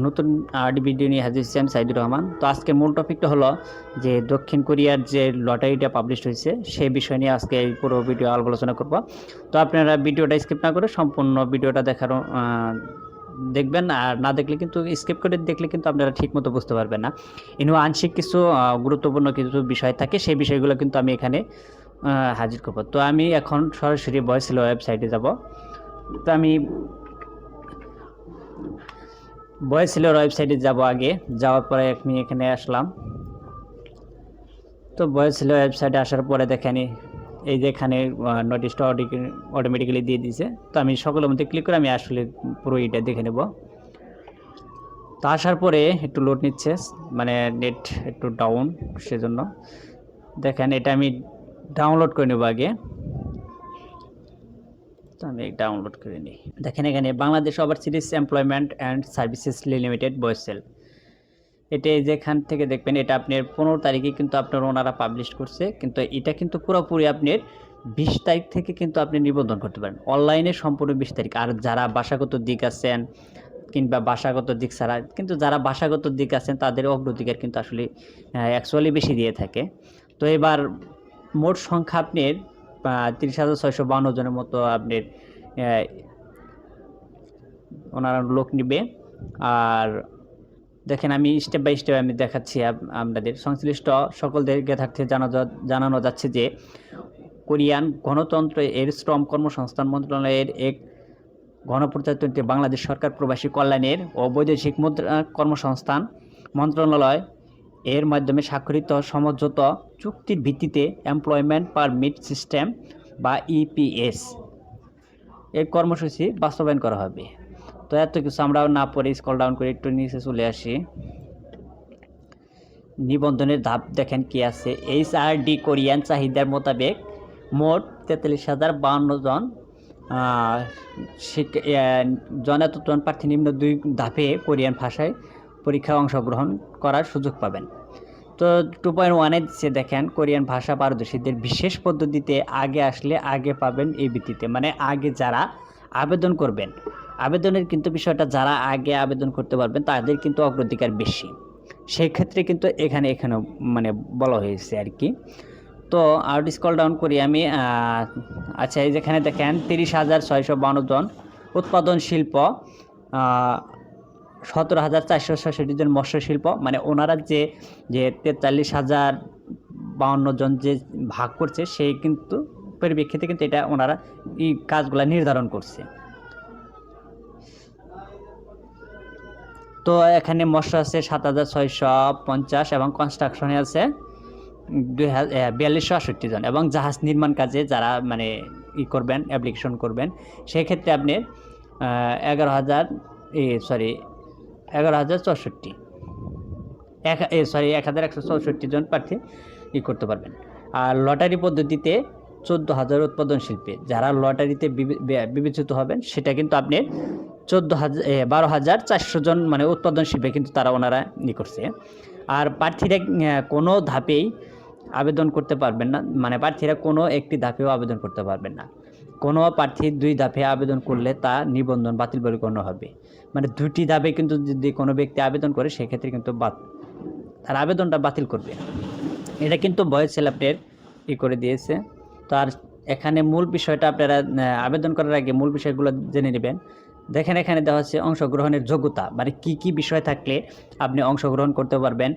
নতুন ভিডিও নিয়ে হাজির হচ্ছি আমি সাইদুর রহমান। তো আজকে মূল টপিকটা হলো যে দক্ষিণ কোরিয়ার যে লটারিটা পাবলিশ হয়েছে সেই বিষয় নিয়ে আজকে এই পুরো ভিডিও আলোচনা করব। তো আপনারা ভিডিওটা স্কিপ না করে সম্পূর্ণ ভিডিওটা দেখবেন, আর না দেখলে কিন্তু স্কিপ করে দেখলে কিন্তু আপনারা ঠিকমতো বুঝতে পারবেন না। ইনু আংশিক কিছু গুরুত্বপূর্ণ কিছু বিষয় থাকে, সেই বিষয়গুলো কিন্তু আমি এখানে হাজির করব। তো আমি এখন সরাসরি ভয়েসিলো ওয়েবসাইটে যাব। তো আমি ভয়েসিলোর ওয়েবসাইটে যাব। আগে যাওয়ার পরে আমি এখানে আসলাম। তো ভয়েসিলো ওয়েবসাইটে আসার পরে দেখেন এই যে এখানে নোটিশটা অটোমেটিক্যালি দিয়ে দিয়েছে। তো আমি সকলের মধ্যে ক্লিক করে আমি আসলে পুরো এটা দেখে নেব। তো আসার পরে একটু লোড নিচ্ছে, মানে নেট একটু ডাউন, সেজন্য দেখেন এটা আমি ডাউনলোড করে নেব আগে। তো আমি ডাউনলোড করে নিই। দেখেন এখানে Bangladesh overseas employment and services limited BOESL, এটা যেখান থেকে দেখবেন এটা আপনার 15 তারিখে কিন্তু আপনার ওনারা পাবলিশ করছে, কিন্তু এটা কিন্তু পুরোপুরি আপনার 20 তারিখ থেকে কিন্তু আপনি নিবন্ধন করতে পারেন অনলাইনে, সম্পূর্ণ 20 তারিখ। আর যারা ভাষাগত দিক আছেন কিংবা ভাষাগত দিক ছাড়া, কিন্তু যারা ভাষাগত দিক আছেন তাদের অগ্রাধিকার কিন্তু আসলে অ্যাকচুয়ালি বেশি দিয়ে থাকে। তো এবার মোট সংখ্যা আপনার 30,652 জনের মতো আপনার ওনারা লোক নিবে। আর দেখেন আমি স্টেপ বাই স্টেপ আমি দেখাচ্ছি আপনাদের। সংশ্লিষ্ট সকলদের জ্ঞাতার্থে জানানো যাচ্ছে যে কোরিয়ান গণতন্ত্র এর শ্রম কর্মসংস্থান মন্ত্রণালয়ের এক গণপ্রজাতন্ত্রী বাংলাদেশ সরকার প্রবাসী কল্যাণের ও বৈদেশিক মুদ্রা কর্মসংস্থান মন্ত্রণালয় এর মাধ্যমে স্বাক্ষরিত সমঝোতা চুক্তির ভিত্তিতে এমপ্লয়মেন্ট পারমিট সিস্টেম বা ইপিএস এর কর্মসূচি বাস্তবায়ন করা হবে। তো এত কিছু আমরা না পড়ে স্ক্রল ডাউন করে একটু নিচে চলে আসি। নিবন্ধনের ধাপ দেখেন কি আছে। এইচআরডি কোরিয়ান চাহিদার মোতাবেক মোট 43,052 জন জনাতন প্রার্থী নিম্ন 2 ধাপে কোরিয়ান ভাষায় পরীক্ষায় অংশগ্রহণ করার সুযোগ পাবেন। তো 2.1-এ দিচ্ছে দেখেন কোরিয়ান ভাষা পারদর্শীদের বিশেষ পদ্ধতিতে আগে আসলে আগে পাবেন এই ভিত্তিতে, মানে আগে যারা আবেদন করবেন, আবেদনের কিন্তু বিষয়টা যারা আগে আবেদন করতে পারবেন তাদের কিন্তু অগ্রাধিকার বেশি, সেই ক্ষেত্রে কিন্তু এখানে মানে বলা হয়েছে আর কি। তো আর স্ক্রল ডাউন করি আমি। আচ্ছা, এই যেখানে দেখেন 30,652 জন উৎপাদন শিল্প, 17,466 জন মৎস্য শিল্প, মানে ওনারা যে 43,052 জন যে ভাগ করছে সেই কিন্তু পরিপ্রেক্ষিতে কিন্তু এটা ওনারা এই কাজগুলা নির্ধারণ করছে। তো এখানে মৎস্য আছে 7,650 এবং কনস্ট্রাকশনে আছে 4,268 জন, এবং জাহাজ নির্মাণ কাজে যারা মানে করবেন, অ্যাপ্লিকেশন করবেন, সেক্ষেত্রে আপনি 1,164 জন প্রার্থী করতে পারবেন। আর লটারি পদ্ধতিতে 14,000 উৎপাদন শিল্পে যারা লটারিতে বিবেচিত হবেন, সেটা কিন্তু আপনি 12,400 জন মানে উৎপাদন শিল্পে কিন্তু তারা ওনারা করছে। আর প্রার্থীরা কোনো ধাপেই আবেদন করতে পারবেন না, মানে প্রার্থীরা কোনো একটি ধাপেও আবেদন করতে পারবেন না। কোনো প্রার্থী 2 ধাপে আবেদন করলে তা নিবন্ধন বাতিল বলে গণ্য হবে। মানে 2টি ধাপে কিন্তু যদি কোনো ব্যক্তি আবেদন করে সেক্ষেত্রে কিন্তু তার আবেদনটা বাতিল করবে। এটা কিন্তু ভয়েসিলো আপনার করে দিয়েছে। তো আর এখানে মূল বিষয়টা আপনারা আবেদন করার আগে মূল বিষয়গুলো জেনে নেবেন। দেখেন এখানে দেওয়া হচ্ছে অংশগ্রহণের যোগ্যতা, মানে কি বিষয় থাকলে আপনি অংশগ্রহণ করতে পারবেন,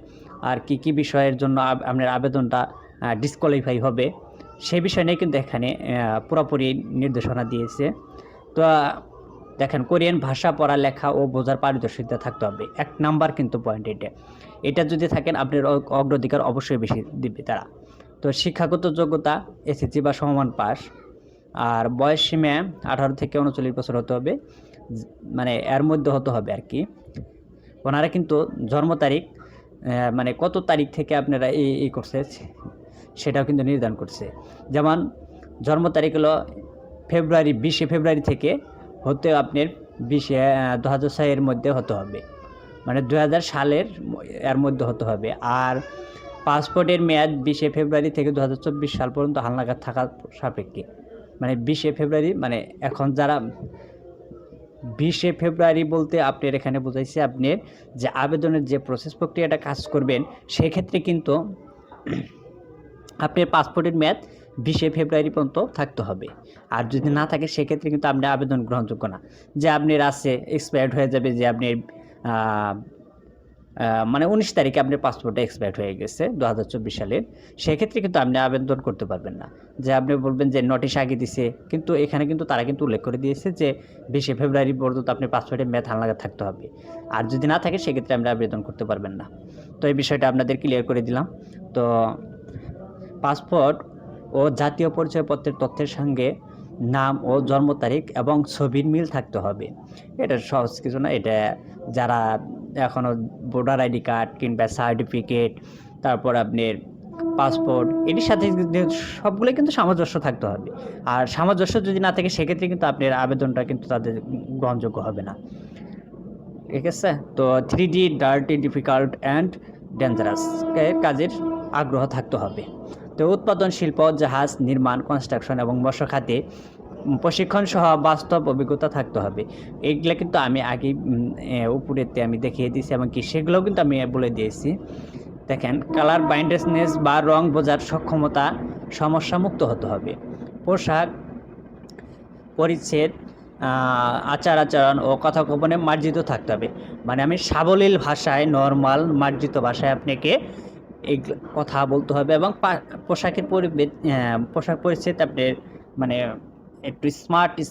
আর কি বিষয়ের জন্য আপনার আবেদনটা ডিসকোয়ালিফাই হবে, সেই বিষয় নিয়ে কিন্তু এখানে পুরোপুরি নির্দেশনা দিয়েছে। তো দেখেন কোরিয়ান ভাষা পড়া, লেখা ও বোঝার পারদর্শিতা থাকতে হবে, 1 নাম্বার কিন্তু পয়েন্ট। এটা যদি থাকেন আপনার অগ্রাধিকার অবশ্যই বেশি দিবে তারা। তো শিক্ষাগত যোগ্যতা এসএসসি বা সমমান পাস, আর বয়স সীমা 18 থেকে 39 বছর হতে হবে, মানে এর মধ্যে হতে হবে আর কি। ওনারা কিন্তু জন্ম তারিখ মানে কত তারিখ থেকে আপনারা এই করছে সেটাও কিন্তু নির্ধারণ করছে। যেমন জন্ম তারিখ হলো 20 ফেব্রুয়ারি থেকে হতে আপনার 2006 এর মধ্যে হতে হবে, মানে 2000 সালের এর মধ্যে হতে হবে। আর পাসপোর্টের মেয়াদ 20 ফেব্রুয়ারি থেকে 2024 সাল পর্যন্ত হালনাগাদ থাকা সাপেক্ষে, মানে 20 ফেব্রুয়ারি, মানে এখন যারা 20 ফেব্রুয়ারি বলতে আপনার এখানে বোঝাইছে আপনার যে আবেদনের যে প্রসেস প্রক্রিয়াটা কাজ করবেন, সেক্ষেত্রে কিন্তু আপনার পাসপোর্টের মেয়াদ 20 ফেব্রুয়ারি পর্যন্ত থাকতে হবে। আর যদি না থাকে সেক্ষেত্রে কিন্তু আপনার আবেদন গ্রহণযোগ্য না। যে আপনার আছে এক্সপায়ার্ড হয়ে যাবে, যে আপনি মানে 19 তারিখে আপনার পাসপোর্টটা এক্সপায়ার্ড হয়ে গেছে 2024 সালের, সেক্ষেত্রে কিন্তু আপনি আবেদন করতে পারবেন না। যে আপনি বলবেন যে নোটিশ আগে দিছে, কিন্তু এখানে কিন্তু তারা কিন্তু উল্লেখ করে দিয়েছে যে 20 ফেব্রুয়ারি পর্যন্ত আপনি পাসপোর্টের মেয়াদ হালনাগাদ থাকতে হবে। আর যদি না থাকে সেক্ষেত্রে আপনি আবেদন করতে পারবেন না। তো এই বিষয়টা আপনাদের ক্লিয়ার করে দিলাম। তো পাসপোর্ট ও জাতীয় পরিচয়পত্রের তথ্যের সঙ্গে নাম ও জন্ম তারিখ এবং ছবির মিল থাকতে হবে। এটা সহজ কিছু না। এটা যারা এখনও ভোটার আইডি কার্ড কিংবা সার্টিফিকেট, তারপর আপনার পাসপোর্ট, এটির সাথে সবগুলো কিন্তু সামঞ্জস্য থাকতে হবে। আর সামঞ্জস্য যদি না থাকে সেক্ষেত্রে কিন্তু আপনার আবেদনটা কিন্তু তাদের গ্রহণযোগ্য হবে না। ঠিক আছে? তো 3D dirty, difficult and dangerous কাজের আগ্রহ থাকতে হবে। তো উৎপাদন শিল্প, জাহাজ নির্মাণ, কনস্ট্রাকশন এবং মৎস্য খাতে প্রশিক্ষণ সহ বাস্তব অভিজ্ঞতা থাকতে হবে। এইগুলো কিন্তু আমি আগেই উপরেতে আমি দেখিয়ে দিয়েছি, এবং কি সেগুলোও কিন্তু আমি বলে দিয়েছি। দেখেন, কালার ব্লাইন্ডনেস বা রং বোঝার সক্ষমতা সমস্যামুক্ত হতে হবে। পোশাক পরিচ্ছদ, আচার আচরণ ও কথোপকথনে মার্জিত থাকতে হবে। মানে আমি সাবলীল ভাষায়, নর্মাল মার্জিত ভাষায় আপনাকে এই কথা বলতে হবে, এবং পোশাকের পোশাক পরিচ্ছদ আপনার মানে একটু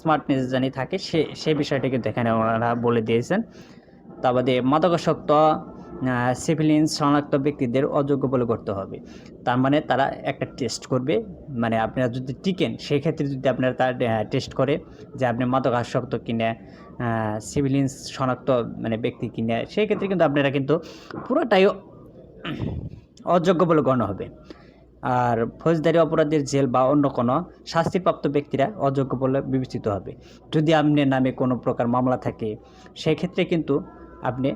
স্মার্টনেস জানি থাকে, সে বিষয়টা কিন্তু এখানে ওনারা বলে দিয়েছেন। তারপরে মাদকাসক্ত সিভিলিয়ান শনাক্ত ব্যক্তিদের অযোগ্য বলে করতে হবে। তার মানে তারা একটা টেস্ট করবে, মানে আপনারা যদি টিকেন সেক্ষেত্রে যদি আপনারা তার টেস্ট করে যে আপনি মাদকাসক্ত কিনা, সিভিলিয়ান শনাক্ত মানে ব্যক্তি কিনা, সেই ক্ষেত্রে কিন্তু আপনারা কিন্তু পুরোটাই অযোগ্য বলে গণ্য হবে। আর ফৌজদারি অপরাধের জেল বা অন্য কোনো শাস্তিপ্রাপ্ত ব্যক্তিরা অযোগ্য বলে বিবেচিত হবে। যদি আপনার নামে কোনো প্রকার মামলা থাকে সেক্ষেত্রে কিন্তু আপনি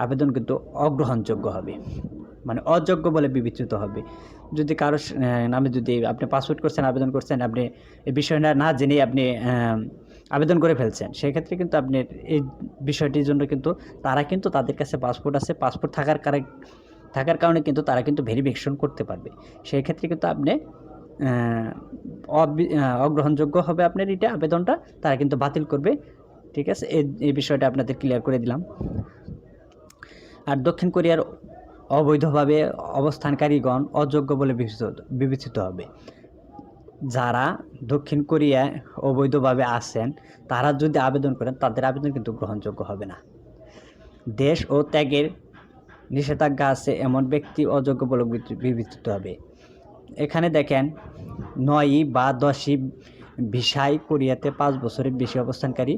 আবেদন কিন্তু অগ্রহণযোগ্য হবে, মানে অযোগ্য বলে বিবেচিত হবে। যদি কারো নামে যদি আপনি পাসপোর্ট করছেন, আবেদন করছেন, আপনি এই বিষয়টা না জেনেই আপনি আবেদন করে ফেলছেন, সেক্ষেত্রে কিন্তু আপনি এই বিষয়টির জন্য কিন্তু তারা কিন্তু তাদের কাছে পাসপোর্ট আছে, পাসপোর্ট থাকার কারণে কিন্তু তারা কিন্তু ভেরিফিকেশন করতে পারবে। সেই ক্ষেত্রে কিন্তু আপনি অগ্রহণযোগ্য হবে আপনার এটা আবেদনটা, তারা কিন্তু বাতিল করবে। ঠিক আছে? এই বিষয়টা আপনাদের ক্লিয়ার করে দিলাম। আর দক্ষিণ কোরিয়ার অবৈধভাবে অবস্থানকারীগণ অযোগ্য বলে বিবেচিত হবে। যারা দক্ষিণ কোরিয়ায় অবৈধভাবে আছেন তারা যদি আবেদন করেন, তাদের আবেদন কিন্তু গ্রহণযোগ্য হবে না। দেশ ও ত্যাগের নিষেধাজ্ঞা আছে এমন ব্যক্তি অযোগ্য বলে বিবেচিত হবে। এখানে দেখেন 9 বা 10 ভিসায় কোরিয়াতে 5 বছরের বেশি অবস্থানকারী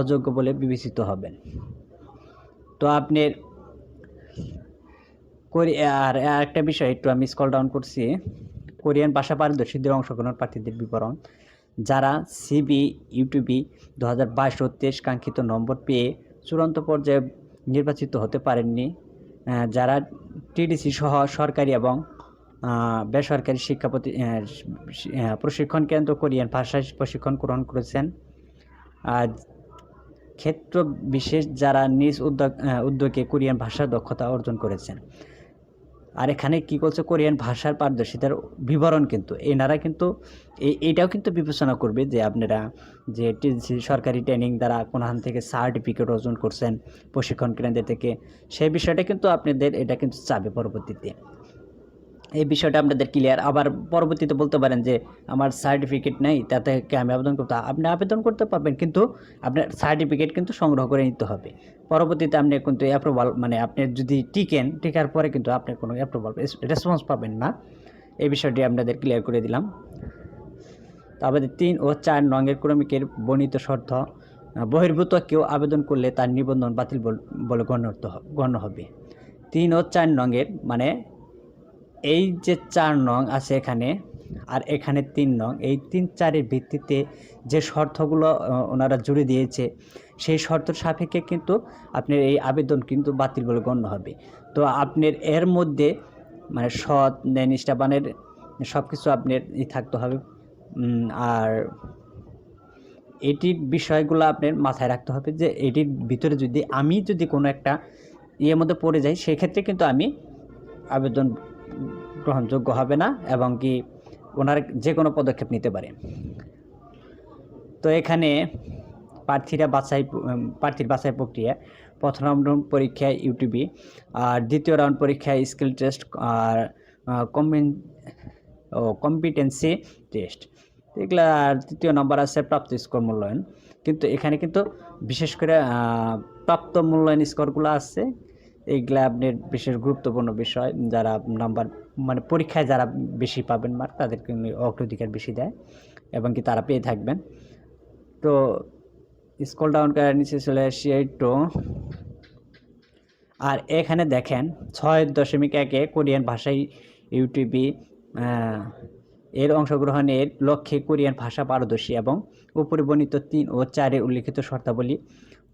অযোগ্য বলে বিবেচিত হবেন। তো আপনার আর একটা বিষয় একটু আমি স্ক্রল ডাউন করছি, কোরিয়ান ভাষা পারদর্শীদের অংশগ্রহণ প্রার্থীদের বিবরণ। যারা সিবি ইউটিউবি 2022-23 কাঙ্ক্ষিত নম্বর পেয়ে চূড়ান্ত পর্যায়ে নির্বাচিত হতে পারেননি, যারা টিডিসি সহ সরকারি এবং বেসরকারি শিক্ষা প্রশিক্ষণ কেন্দ্র কোরিয়ান ভাষায় প্রশিক্ষণ গ্রহণ করেছেন, ক্ষেত্র বিশেষ যারা নিজ উদ্যোগে কোরিয়ান ভাষার দক্ষতা অর্জন করেছেন। আর এখানে কি করছে, কোরিয়ান ভাষার পারদর্শিতার বিবরণ কিন্তু এনারা কিন্তু এইটাও কিন্তু বিবেচনা করবে যে আপনারা যে সরকারি ট্রেনিং দ্বারা কোনখান থেকে সার্টিফিকেট অর্জন করছেন প্রশিক্ষণ কেন্দ্র থেকে, সেই বিষয়টা কিন্তু আপনাদের এটা কিন্তু চাবে পরবর্তীতে। এই বিষয়টা আপনাদের ক্লিয়ার। আবার পরবর্তীতে বলতে পারেন যে আমার সার্টিফিকেট নেই, তাতে আমি আবেদন করতে, আপনি আবেদন করতে পারবেন, কিন্তু আপনার সার্টিফিকেট কিন্তু সংগ্রহ করে নিতে হবে। পরবর্তীতে আপনি কিন্তু অ্যাপ্রুভাল, মানে আপনি যদি টিকার পরে কিন্তু আপনি কোনো অ্যাপ্রুভাল রেসপন্স পাবেন না। এই বিষয়টি আপনাদের ক্লিয়ার করে দিলাম। তারপরে 3 ও 4 নংয়ের ক্রমিকের বর্ণিত শর্ত বহির্ভূত কেউ আবেদন করলে তার নিবন্ধন বাতিল বলে গণ্য হবে। 3 ও 4 নংয়ের মানে এই যে 4 নং আছে এখানে, আর এখানে 3 নং, এই 3-4-এর ভিত্তিতে যে শর্তগুলো ওনারা জুড়ে দিয়েছে সেই শর্তের সাপেক্ষে কিন্তু আপনার এই আবেদন কিন্তু বাতিল বলে গণ্য হবে। তো আপনার এর মধ্যে মানে সৎ, নিষ্ঠাবানের সব কিছু আপনার থাকতে হবে। আর এটির বিষয়গুলো আপনার মাথায় রাখতে হবে যে এটির ভিতরে আমি যদি কোনো একটা ইয়ের মধ্যে পড়ে যাই, সেক্ষেত্রে কিন্তু আমি আবেদন গ্রহণযোগ্য হবে না এবং কি ওনারা যে কোনো পদক্ষেপ নিতে পারে। তো এখানে প্রার্থীর বাছাই প্রক্রিয়া, প্রথম রাউন্ড পরীক্ষায় ইউটিবি, আর দ্বিতীয় রাউন্ড পরীক্ষায় স্কিল টেস্ট আর কম্পিটেন্সি টেস্ট, এগুলা। আর তৃতীয় নম্বর আছে প্রাপ্ত স্কোর মূল্যায়ন। কিন্তু এখানে কিন্তু বিশেষ করে প্রাপ্ত মূল্যায়ন স্কোরগুলো আছে, এইগুলা আপনার বিশেষ গুরুত্বপূর্ণ বিষয়। যারা নাম্বার মানে পরীক্ষায় যারা বেশি পাবেন মার্ক, তাদেরকে অগ্রাধিকার বেশি দেয় এবং কি তারা পেয়ে থাকবেন। তো স্ক্রল ডাউন করে নিচে চলে আসি একটু, আর এখানে দেখেন 6.1 কোরিয়ান ভাষায় ইউটিউবে এর অংশগ্রহণের লক্ষ্যে কোরিয়ান ভাষা পারদর্শী এবং উপরে বর্ণিত 3 ও 4 উল্লিখিত শর্তাবলী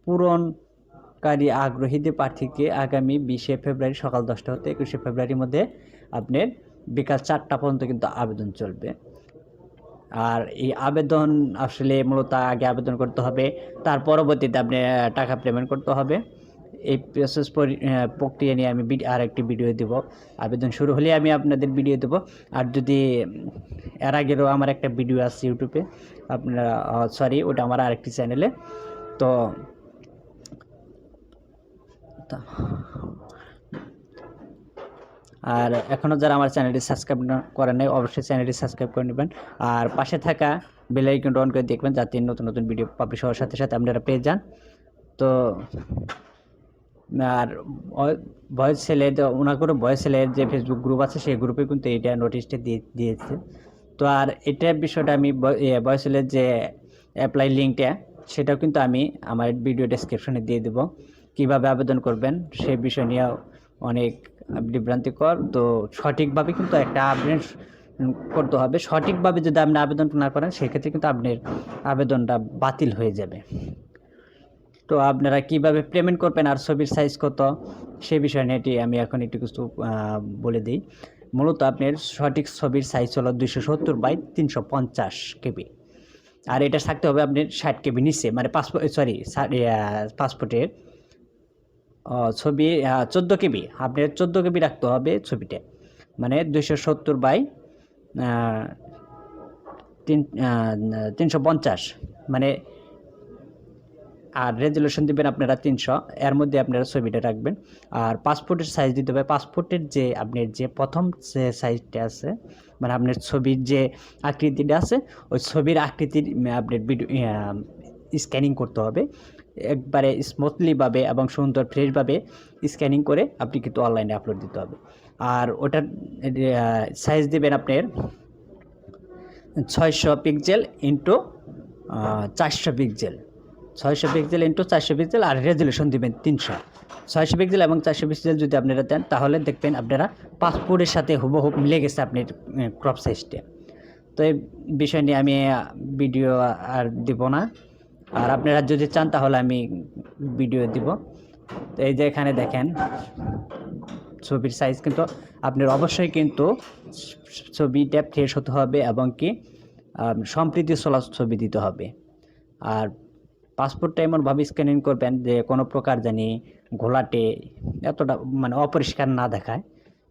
পূরণকারী আগ্রহীদের প্রার্থীকে আগামী 20 ফেব্রুয়ারি সকাল 10টা হতে 21 ফেব্রুয়ারির মধ্যে আপনার বিকাল 4টা পর্যন্ত কিন্তু আবেদন চলবে। আর এই আবেদন আসলে মূলত আগে আবেদন করতে হবে, তার পরবর্তীতে আপনি টাকা পেমেন্ট করতে হবে। এই প্রসেস প্রক্রিয়া নিয়ে আমি আর একটি ভিডিও দেব। আবেদন শুরু হলে আমি আপনাদের ভিডিও দেব। আর যদি এর আগেরও আমার একটা ভিডিও আছে ইউটিউবে, আপনারা ওটা আমার আরেকটি চ্যানেলে। তো আর এখনও যারা আমার চ্যানেলটি সাবস্ক্রাইব করেন নাই, অবশ্যই চ্যানেলটি সাবস্ক্রাইব করে নেবেন আর পাশে থাকা বেল আইকনটা অন করে দেখবেন, যাতে নতুন নতুন ভিডিও পাবলিশ হওয়ার সাথে সাথে আপনারা পেয়ে যান। তো আর ভয়েস সেলের ভয়েস সেলের যে ফেসবুক গ্রুপ আছে, সেই গ্রুপে কিন্তু এটা নোটিশটা দিয়েছে। তো আর এটার বিষয়টা আমি ভয়েস সেলের যে অ্যাপ্লাই লিঙ্কটা, সেটাও কিন্তু আমি আমার ভিডিও ডেসক্রিপশনে দিয়ে দেবো। কীভাবে আবেদন করবেন সেই বিষয় নিয়ে অনেক বিভ্রান্তিকর। তো সঠিকভাবে কিন্তু একটা আবেদন করতে হবে। সঠিকভাবে যদি আপনি আবেদন না করেন, সেক্ষেত্রে কিন্তু আপনার আবেদনটা বাতিল হয়ে যাবে। তো আপনারা কিভাবে পেমেন্ট করবেন আর ছবির সাইজ কত, সে বিষয় নিয়ে আমি এখন একটু কিছু বলে দিই। মূলত আপনার সঠিক ছবির সাইজ হলো 270x350 কেবি, আর এটা থাকতে হবে আপনার 60 কেবি নিচে, মানে পাসপোর্টের ছবি 14 কেবি, আপনার 14 কেবি রাখতে হবে ছবিটা, মানে 270x350, মানে। আর রেজুলেশন দেবেন আপনারা 300, এর মধ্যে আপনারা ছবিটা রাখবেন। আর পাসপোর্টের সাইজ দিতে হবে, পাসপোর্টের যে আপনার যে প্রথম যে সাইজটা আছে, মানে আপনার ছবির যে আকৃতিটা আছে, ওই ছবির আকৃতির আপনার ভিডিও স্ক্যানিং করতে হবে একবারে স্মুথলিভাবে এবং সুন্দর ফ্রেশভাবে স্ক্যানিং করে আপনি কিন্তু অনলাইনে আপলোড দিতে হবে। আর ওটার সাইজ দেবেন আপনার 600 pixel into 400 pixel, 600 pixel into 400 pixel, আর রেজুলেশন দেবেন 300। 600 পিক্সেল এবং 400 পিক্সেল যদি আপনারা দেন, তাহলে দেখবেন আপনারা পাসপোর্টের সাথে হুবহু মিলে গেছে আপনার ক্রপ সাইজটা। তো এই বিষয় নিয়ে আমি ভিডিও আর দিব না, আর আপনারা যদি চান তাহলে আমি ভিডিও দিব। তো এই যে এখানে দেখেন ছবির সাইজ, কিন্তু আপনার অবশ্যই কিন্তু ছবিটা ফ্রেশ হতে হবে এবং কি সম্প্রীতি চলা ছবি দিতে হবে। আর পাসপোর্টটা এমনভাবে স্ক্যানিং করবেন যে কোনো প্রকার জানি ঘোলাটে এতটা মানে অপরিষ্কার না দেখায়,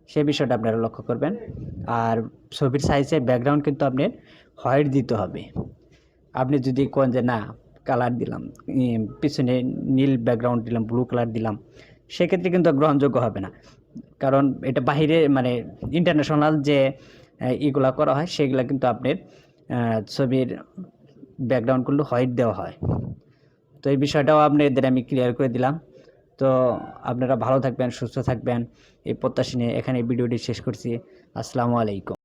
সে বিষয়টা আপনারা লক্ষ্য করবেন। আর ছবির সাইজে ব্যাকগ্রাউন্ড কিন্তু আপনার হোয়াইট দিতে হবে। আপনি যদি কোন যে না কালার দিলাম, পিছনে নীল ব্যাকগ্রাউন্ড দিলাম, ব্লু কালার দিলাম, সেক্ষেত্রে কিন্তু গ্রহণযোগ্য হবে না। কারণ এটা বাহিরে মানে ইন্টারন্যাশনাল যে এগুলা করা হয়, সেগুলা কিন্তু আপনার ছবির ব্যাকগ্রাউন্ডগুলো হোয়াইট দেওয়া হয়। তো এই বিষয়টাও আপনাদের আমি ক্লিয়ার করে দিলাম। তো আপনারা ভালো থাকবেন, সুস্থ থাকবেন, এই প্রত্যাশা নিয়ে এখানে ভিডিওটি শেষ করছি। আসসালামু আলাইকুম।